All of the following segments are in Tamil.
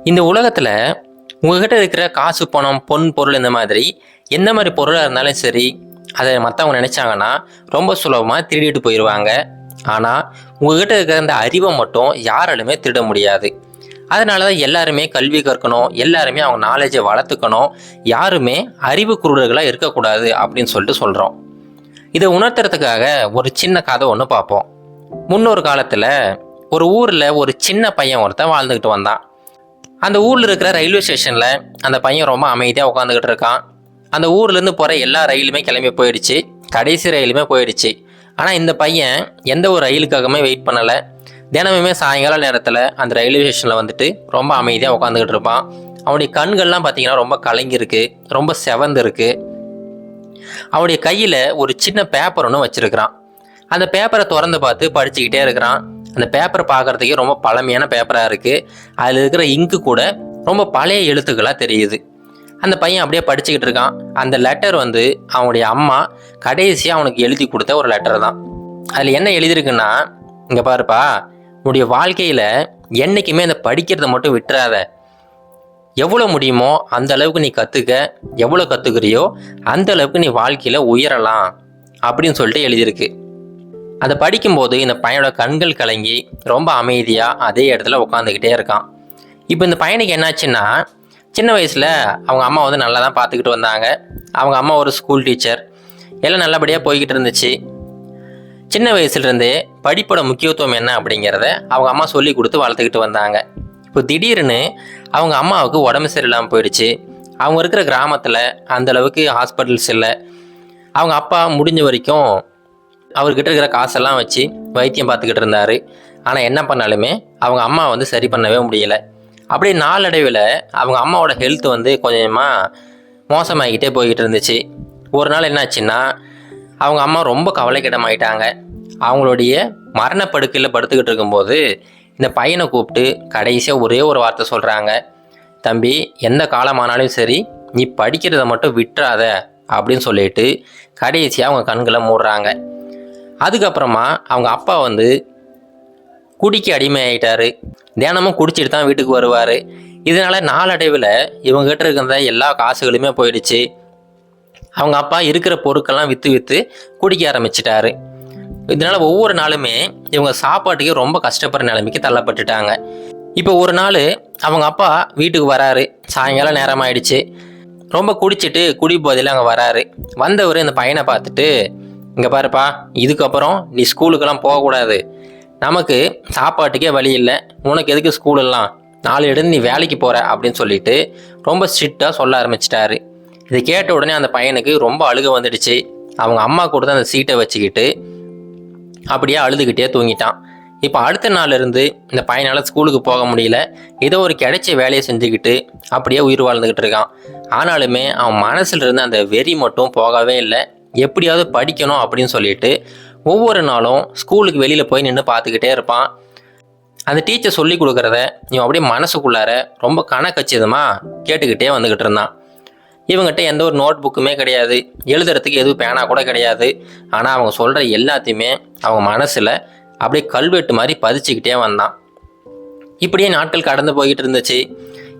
இந்த உலகத்தில் உங்ககிட்ட இருக்கிற காசு பணம் பொன் பொருள் இந்த மாதிரி எந்த மாதிரி பொருளாக இருந்தாலும் சரி, அதை மற்றவங்க நினச்சாங்கன்னா ரொம்ப சுலபமாக திருடிட்டு போயிடுவாங்க. ஆனால் உங்ககிட்ட இருக்கிற அந்த அறிவை மட்டும் யாராலுமே திருட முடியாது. அதனால தான் எல்லாருமே கல்வி கற்கணும், எல்லாருமே அவங்க நாலேஜை வளர்த்துக்கணும், யாருமே அறிவு குருடர்களாக இருக்கக்கூடாது அப்படின்னு சொல்லிட்டு சொல்கிறோம். இதை உணர்த்துறதுக்காக ஒரு சின்ன கதை ஒன்று பார்ப்போம். முன்னொரு காலத்தில் ஒரு ஊரில் ஒரு சின்ன பையன் ஒருத்தன் வாழ்ந்துக்கிட்டு வந்தான். அந்த ஊரில் இருக்கிற ரயில்வே ஸ்டேஷனில் அந்த பையன் ரொம்ப அமைதியாக உட்காந்துக்கிட்டு இருக்கான். அந்த ஊர்லேருந்து போகிற எல்லா ரயிலுமே கிளம்பி போயிடுச்சு, கடைசி ரயிலுமே போயிடுச்சு. ஆனால் இந்த பையன் எந்த ஒரு ரயிலுக்காகவுமே வெயிட் பண்ணலை. தினமுமே சாயங்கால நேரத்தில் அந்த ரயில்வே ஸ்டேஷனில் வந்துட்டு ரொம்ப அமைதியாக உட்காந்துக்கிட்டு இருப்பான். அவனுடைய கண்கள்லாம் பார்த்தீங்கன்னா ரொம்ப கலங்கியிருக்கு, ரொம்ப செவந்திருக்கு. அவனுடைய கையில் ஒரு சின்ன பேப்பர் ஒன்று வச்சுருக்கிறான். அந்த பேப்பரை திறந்து பார்த்து படிச்சுக்கிட்டே இருக்கிறான். அந்த பேப்பரை பார்க்குறதுக்கே ரொம்ப பழமையான பேப்பராக இருக்குது. அதில் இருக்கிற இங்கு கூட ரொம்ப பழைய எழுத்துக்களாக தெரியுது. அந்த பையன் அப்படியே படிச்சுக்கிட்டு இருக்கான். அந்த லெட்டர் வந்து அவனுடைய அம்மா கடைசியாக அவனுக்கு எழுதி கொடுத்த ஒரு லெட்டர் தான். அதில் என்ன எழுதியிருக்குன்னா, இங்கே பாருப்பா, உன்னுடைய வாழ்க்கையில் என்றைக்குமே அந்த படிக்கிறத மட்டும் விட்டுறாத. எவ்வளோ முடியுமோ அந்த அளவுக்கு நீ கற்றுக்க, எவ்வளோ கற்றுக்கிறியோ அந்த அளவுக்கு நீ வாழ்க்கையில் உயரலாம் அப்படின்னு சொல்லிட்டு எழுதியிருக்கு. அதை படிக்கும்போது இந்த பையனோட கண்கள் கலங்கி ரொம்ப அமைதியாக அதே இடத்துல உட்காந்துக்கிட்டே இருக்கான். இப்போ இந்த பையனுக்கு என்னாச்சுன்னா, சின்ன வயசில் அவங்க அம்மா வந்து நல்லா தான் பார்த்துக்கிட்டு வந்தாங்க. அவங்க அம்மா ஒரு ஸ்கூல் டீச்சர், எல்லாம் நல்லபடியாக போய்கிட்டு இருந்துச்சு. சின்ன வயசுலேருந்தே படிப்போட முக்கியத்துவம் என்ன அப்படிங்கிறத அவங்க அம்மா சொல்லி கொடுத்து வளர்த்துக்கிட்டு வந்தாங்க. இப்போ திடீர்னு அவங்க அம்மாவுக்கு உடம்பு சரியில்லாமல் போயிடுச்சு. அவங்க இருக்கிற கிராமத்தில் அந்தளவுக்கு ஹாஸ்பிட்டல்ஸ் இல்லை. அவங்க அப்பா முடிஞ்ச வரைக்கும் அவர்கிட்ட இருக்கிற காசெல்லாம் வச்சு வைத்தியம் பார்த்துக்கிட்டு இருந்தார். ஆனால் என்ன பண்ணாலுமே அவங்க அம்மா வந்து சரி பண்ணவே முடியலை. அப்படியே நாளடைவில் அவங்க அம்மாவோட ஹெல்த் வந்து கொஞ்சமாக மோசமாகிக்கிட்டே போய்கிட்டு இருந்துச்சு. ஒரு நாள் என்னாச்சுன்னா, அவங்க அம்மா ரொம்ப கவலைக்கிடமாயிட்டாங்க. அவங்களுடைய மரணப்படுக்கையில் படுத்துக்கிட்டு இருக்கும்போது இந்த பையனை கூப்பிட்டு கடைசியாக ஒரே ஒரு வார்த்தை சொல்கிறாங்க, தம்பி, எந்த காலமானாலும் சரி நீ படிக்கிறத மட்டும் விட்டுறாத அப்படின்னு சொல்லிட்டு கடைசியாக அவங்க கண்களை மூடுறாங்க. அதுக்கப்புறமா அவங்க அப்பா வந்து குடிக்க அடிமையாயிட்டார். தினமும் குடிச்சிட்டு தான் வீட்டுக்கு வருவார். இதனால் நாளடைவில் இவங்ககிட்ட இருக்கிற எல்லா காசுகளுமே போயிடுச்சு. அவங்க அப்பா இருக்கிற பொருட்கள்லாம் விற்று விற்று குடிக்க ஆரம்பிச்சிட்டாரு. இதனால் ஒவ்வொரு நாளுமே இவங்க சாப்பாட்டுக்கே ரொம்ப கஷ்டப்படுற நிலைமைக்கு தள்ளப்பட்டுட்டாங்க. இப்போ ஒரு நாள் அவங்க அப்பா வீட்டுக்கு வராரு. சாயங்காலம் நேரம் ஆயிடுச்சு. ரொம்ப குடிச்சிட்டு குடி போதையில் அங்கே வராரு. வந்தவர் இந்த பையனை பார்த்துட்டு, இங்கே பாருப்பா, இதுக்கப்புறம் நீ ஸ்கூலுக்கெல்லாம் போகக்கூடாது, நமக்கு சாப்பாட்டுக்கே வழி இல்லை, உனக்கு எதுக்கு ஸ்கூலெல்லாம், நாலு எடுத்து நீ வேலைக்கு போகிற அப்படின்னு சொல்லிட்டு ரொம்ப ஸ்ட்ரிக்டாக சொல்ல ஆரம்பிச்சிட்டாரு. இதை கேட்ட உடனே அந்த பையனுக்கு ரொம்ப அழுக வந்துடுச்சு. அவங்க அம்மா கொடுத்து அந்த சீட்டை வச்சுக்கிட்டு அப்படியே அழுதுகிட்டே தூங்கிட்டான். இப்போ அடுத்த நாள்லேருந்து இந்த பையனால் ஸ்கூலுக்கு போக முடியல. ஏதோ ஒரு கிடைச்ச வேலையை செஞ்சுக்கிட்டு அப்படியே உயிர் வாழ்ந்துக்கிட்டு இருக்கான். ஆனாலுமே அவன் மனசில் இருந்து அந்த வெறி மட்டும் போகவே இல்லை. எப்படியாவது படிக்கணும் அப்படின்னு சொல்லிட்டு ஒவ்வொரு நாளும் ஸ்கூலுக்கு வெளியில் போய் நின்று பார்த்துக்கிட்டே இருப்பான். அந்த டீச்சர் சொல்லி கொடுக்குறத இவன் அப்படியே மனசுக்குள்ளார ரொம்ப கணக்கச்சிதமாக கேட்டுக்கிட்டே வந்துக்கிட்டு இருந்தான். இவங்ககிட்ட எந்த ஒரு நோட் புக்குமே கிடையாது, எழுதுறதுக்கு எதுவும் பேனா கூட கிடையாது. ஆனால் அவங்க சொல்கிற எல்லாத்தையுமே அவங்க மனசில் அப்படியே கல்வெட்டு மாதிரி பதிச்சுக்கிட்டே வந்தான். இப்படியே நாட்கள் கடந்து போய்கிட்டு இருந்துச்சு.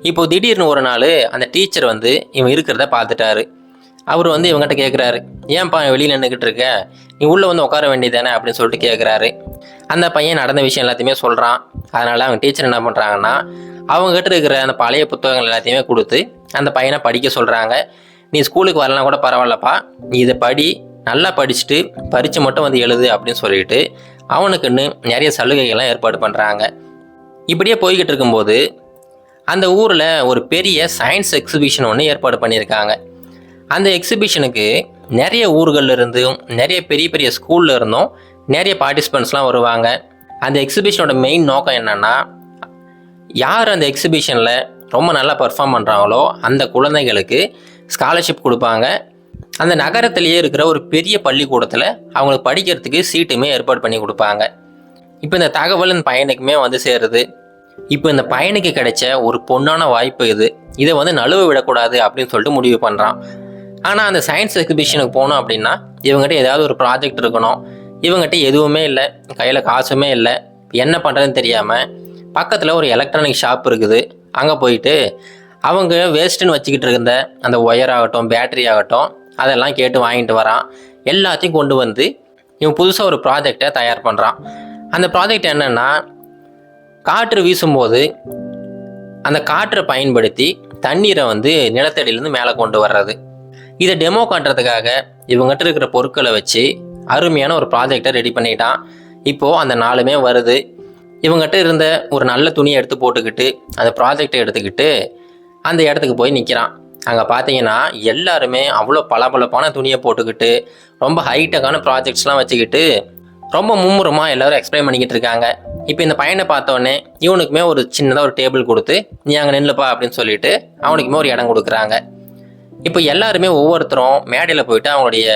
இப்போது திடீர்னு ஒரு நாள் அந்த டீச்சர் வந்து இவன் இருக்கிறத பார்த்துட்டாரு. அவர் வந்து இவங்ககிட்ட கேட்குறாரு, ஏன்ப்பா வெளியில் நின்றுக்கிட்டு இருக்க, நீ உள்ளே வந்து உட்கார வேண்டியதானே அப்படின்னு சொல்லிட்டு கேட்குறாரு. அந்த பையன் நடந்த விஷயம் எல்லாத்தையுமே சொல்கிறான். அதனால் அவங்க டீச்சர் என்ன பண்ணுறாங்கன்னா, அவங்ககிட்ட இருக்கிற அந்த பழைய புத்தகங்கள் எல்லாத்தையுமே கொடுத்து அந்த பையனை படிக்க சொல்கிறாங்க. நீ ஸ்கூலுக்கு வரலாம் கூட பரவாயில்லப்பா, நீ இதை படி, நல்லா படிச்சுட்டு பரீட்சை மட்டும் வந்து எழுது அப்படின்னு சொல்லிட்டு அவனுக்குன்னு நிறைய சலுகைகள்லாம் ஏற்பாடு பண்ணுறாங்க. இப்படியே போய்கிட்டு இருக்கும்போது அந்த ஊரில் ஒரு பெரிய சயின்ஸ் எக்ஸிபிஷன் ஒன்று ஏற்பாடு பண்ணியிருக்காங்க. அந்த எக்ஸிபிஷனுக்கு நிறைய ஊர்களில் இருந்தும் நிறைய பெரிய பெரிய ஸ்கூலில் இருந்தும் நிறைய பார்ட்டிசிபெண்ட்ஸ்லாம் வருவாங்க. அந்த எக்ஸிபிஷனோட மெயின் நோக்கம் என்னென்னா, யார் அந்த எக்ஸிபிஷனில் ரொம்ப நல்லா பர்ஃபார்ம் பண்ணுறாங்களோ அந்த குழந்தைகளுக்கு ஸ்காலர்ஷிப் கொடுப்பாங்க. அந்த நகரத்திலேயே இருக்கிற ஒரு பெரிய பள்ளிக்கூடத்தில் அவங்களுக்கு படிக்கிறதுக்கு சீட்டுமே ஏற்பாடு பண்ணி கொடுப்பாங்க. இப்போ இந்த தகவல் இந்த பையனுக்குமே வந்து சேருது. இப்போ இந்த பையனுக்கு கிடைச்ச ஒரு பொன்னான வாய்ப்பு இதை வந்து நழுவ விடக்கூடாது அப்படின்னு சொல்லிட்டு முடிவு பண்ணுறான். ஆனால் அந்த சயின்ஸ் எக்ஸிபிஷனுக்கு போகணும் அப்படின்னா இவங்ககிட்ட ஏதாவது ஒரு ப்ராஜெக்ட் இருக்கணும். இவங்ககிட்ட எதுவுமே இல்லை, கையில் காசுமே இல்லை. என்ன பண்ணுறதுன்னு தெரியாமல் பக்கத்தில் ஒரு எலக்ட்ரானிக் ஷாப் இருக்குது. அங்கே போயிட்டு அவங்க வேஸ்ட்டுன்னு வச்சுக்கிட்டு இருந்த அந்த ஒயர் ஆகட்டும், பேட்டரி ஆகட்டும், அதெல்லாம் கேட்டு வாங்கிட்டு வரான். எல்லாத்தையும் கொண்டு வந்து இவன் புதுசாக ஒரு ப்ராஜெக்டை தயார் பண்ணுறான். அந்த ப்ராஜெக்ட் என்னென்னா, காற்று வீசும்போது அந்த காற்றை பயன்படுத்தி தண்ணீரை வந்து நிலத்தடியிலேருந்து மேலே கொண்டு வர்றது. இதை டெமோ காட்டுறதுக்காக இவங்ககிட்ட இருக்கிற பொருட்களை வச்சு அருமையான ஒரு ப்ராஜெக்டை ரெடி பண்ணிட்டான். இப்போது அந்த நாளுமே வருது. இவங்ககிட்ட இருந்த ஒரு நல்ல துணியை எடுத்து போட்டுக்கிட்டு அந்த ப்ராஜெக்டை எடுத்துக்கிட்டு அந்த இடத்துக்கு போய் நிற்கிறான். அங்கே பார்த்தீங்கன்னா எல்லாருமே அவ்வளோ பளபளப்பான துணியை போட்டுக்கிட்டு ரொம்ப ஹைடெக்கான ப்ராஜெக்ட்ஸ்லாம் வச்சுக்கிட்டு ரொம்ப மும்முரமாக எல்லோரும் எக்ஸ்பிளைன் பண்ணிக்கிட்டு இருக்காங்க. இப்போ இந்த பையனை பார்த்தோன்னே இவனுக்குமே ஒரு சின்னதாக ஒரு டேபிள் கொடுத்து நீ அங்கே நில்லுப்பா அப்படின்னு சொல்லிட்டு அவனுக்குமே ஒரு இடம் கொடுக்குறாங்க. இப்போ எல்லாருமே ஒவ்வொருத்தரும் மேடையில் போயிட்டு அவங்களுடைய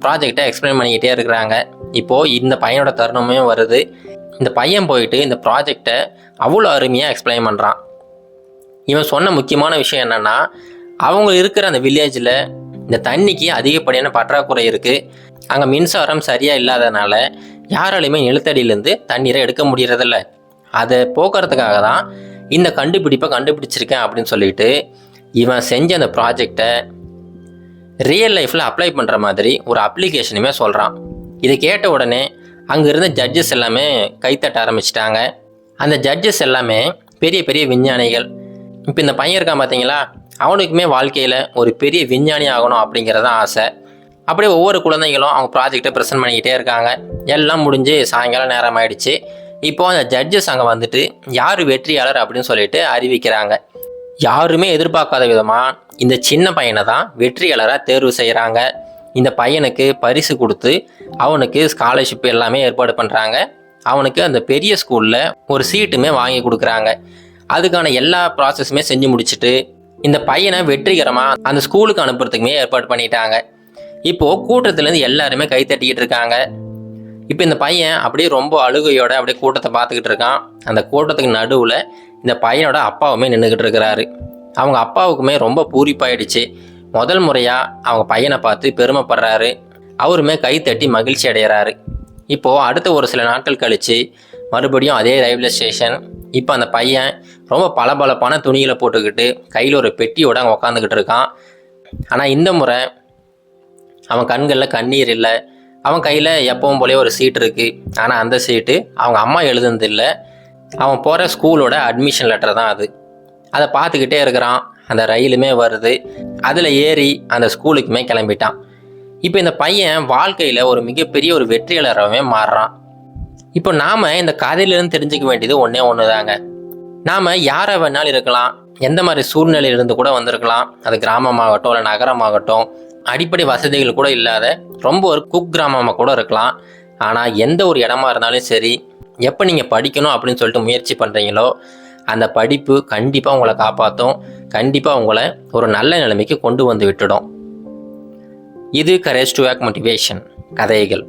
ப்ராஜெக்டை எக்ஸ்பிளைன் பண்ணிக்கிட்டே இருக்கிறாங்க. இப்போது இந்த பையனோட தருணமே வருது. இந்த பையன் போயிட்டு இந்த ப்ராஜெக்டை அவ்வளோ அருமையாக எக்ஸ்பிளைன் பண்ணுறான். இவன் சொன்ன முக்கியமான விஷயம் என்னென்னா, அவங்க இருக்கிற அந்த வில்லேஜில் இந்த தண்ணிக்கு அதிகப்படியான பற்றாக்குறை இருக்குது. அங்கே மின்சாரம் சரியாக இல்லாதனால யாராலையுமே நிலத்தடியிலேருந்து தண்ணீரை எடுக்க முடியறதில்ல. அதை போக்குறதுக்காக தான் இந்த கண்டுபிடிப்பை கண்டுபிடிச்சிருக்கேன் அப்படின்னு சொல்லிட்டு இவன் செஞ்ச அந்த ப்ராஜெக்டை ரியல் லைஃப்பில் அப்ளை பண்ணுற மாதிரி ஒரு அப்ளிகேஷனுமே சொல்கிறான். இதை கேட்ட உடனே அங்கே இருந்த ஜட்ஜஸ் எல்லாமே கைத்தட்ட ஆரம்பிச்சிட்டாங்க. அந்த ஜட்ஜஸ் எல்லாமே பெரிய பெரிய விஞ்ஞானிகள். இப்போ இந்த பையன் இருக்கான் பார்த்தீங்களா, அவனுக்குமே வாழ்க்கையில் ஒரு பெரிய விஞ்ஞானி ஆகணும் அப்படிங்கிறதான் ஆசை. அப்படியே ஒவ்வொரு குழந்தைகளும் அவங்க ப்ராஜெக்டை ப்ரெசென்ட் பண்ணிக்கிட்டே இருக்காங்க. எல்லாம் முடிஞ்சு சாயங்காலம் நேரம் ஆயிடுச்சு. இப்போது அந்த ஜட்ஜஸ் அங்கே வந்துட்டு யார் வெற்றியாளர் அப்படின்னு சொல்லிட்டு அறிவிக்கிறாங்க. யாருமே எதிர்பார்க்காத விதமாக இந்த சின்ன பையனை தான் வெற்றியாளராக தேர்வு செய்கிறாங்க. இந்த பையனுக்கு பரிசு கொடுத்து அவனுக்கு ஸ்காலர்ஷிப் எல்லாமே ஏற்பாடு பண்ணுறாங்க. அவனுக்கு அந்த பெரிய ஸ்கூலில் ஒரு சீட்டுமே வாங்கி கொடுக்குறாங்க. அதுக்கான எல்லா ப்ராசஸுமே செஞ்சு முடிச்சுட்டு இந்த பையனை வெற்றிகரமாக அந்த ஸ்கூலுக்கு அனுப்புறதுக்குமே ஏற்பாடு பண்ணிட்டாங்க. இப்போது கூட்டத்துலேருந்து எல்லாருமே கை தட்டிக்கிட்டு இருக்காங்க. இப்போ இந்த பையன் அப்படியே ரொம்ப அழுகையோடு அப்படியே கூட்டத்தை பார்த்துக்கிட்டு இருக்கான். அந்த கூட்டத்துக்கு நடுவில் இந்த பையனோட அப்பாவுமே நின்றுக்கிட்டு இருக்கிறாரு. அவங்க அப்பாவுக்குமே ரொம்ப பூரிப்பாயிடுச்சு. முதல் முறையாக அவங்க பையனை பார்த்து பெருமைப்படுறாரு. அவருமே கை தட்டி மகிழ்ச்சி அடைகிறாரு. இப்போது அடுத்த ஒரு சில நாட்கள் கழித்து மறுபடியும் அதே ரயில்வே ஸ்டேஷன். இப்போ அந்த பையன் ரொம்ப பளபளப்பான துணிகளை போட்டுக்கிட்டு கையில் ஒரு பெட்டியோடு அங்கே உக்காந்துக்கிட்டு இருக்கான். ஆனால் இந்த முறை அவன் கண்களில் கண்ணீர் இல்லை. அவன் கையில் எப்பவும் போலே ஒரு சீட் இருக்குது. ஆனால் அந்த சீட்டு அவங்க அம்மா எழுதுனது இல்லை. அவன் போகிற ஸ்கூலோட அட்மிஷன் லெட்டர் தான் அது. அதை பார்த்துக்கிட்டே இருக்கிறான். அந்த ரயிலுமே வருது. அதில் ஏறி அந்த ஸ்கூலுக்குமே கிளம்பிட்டான். இப்போ இந்த பையன் வாழ்க்கையில் ஒரு மிகப்பெரிய ஒரு வெற்றியாளராகவே மாறுறான். இப்போ நாம் இந்த கதையிலேருந்து தெரிஞ்சுக்க வேண்டியது ஒன்றே ஒன்று தாங்க. நாம் யாரை வேணாலும் இருக்கலாம், எந்த மாதிரி சூழ்நிலையிலிருந்து கூட வந்திருக்கலாம். அது கிராமமாகட்டும் இல்லை நகரமாகட்டும், அடிப்படை வசதிகள் கூட இல்லாத ரொம்ப ஒரு குக்கிராமமாக கூட இருக்கலாம். ஆனால் எந்த ஒரு இடமா இருந்தாலும் சரி, எப்போ நீங்கள் படிக்கணும் அப்படின்னு சொல்லிட்டு முயற்சி பண்ணுறீங்களோ அந்த படிப்பு கண்டிப்பாக உங்களை காப்பாற்றும். கண்டிப்பாக உங்களை ஒரு நல்ல நிலைமைக்கு கொண்டு வந்து விட்டுடும். இது கரேஜ் டு ஆக்ட் மோட்டிவேஷன் கதைகள்.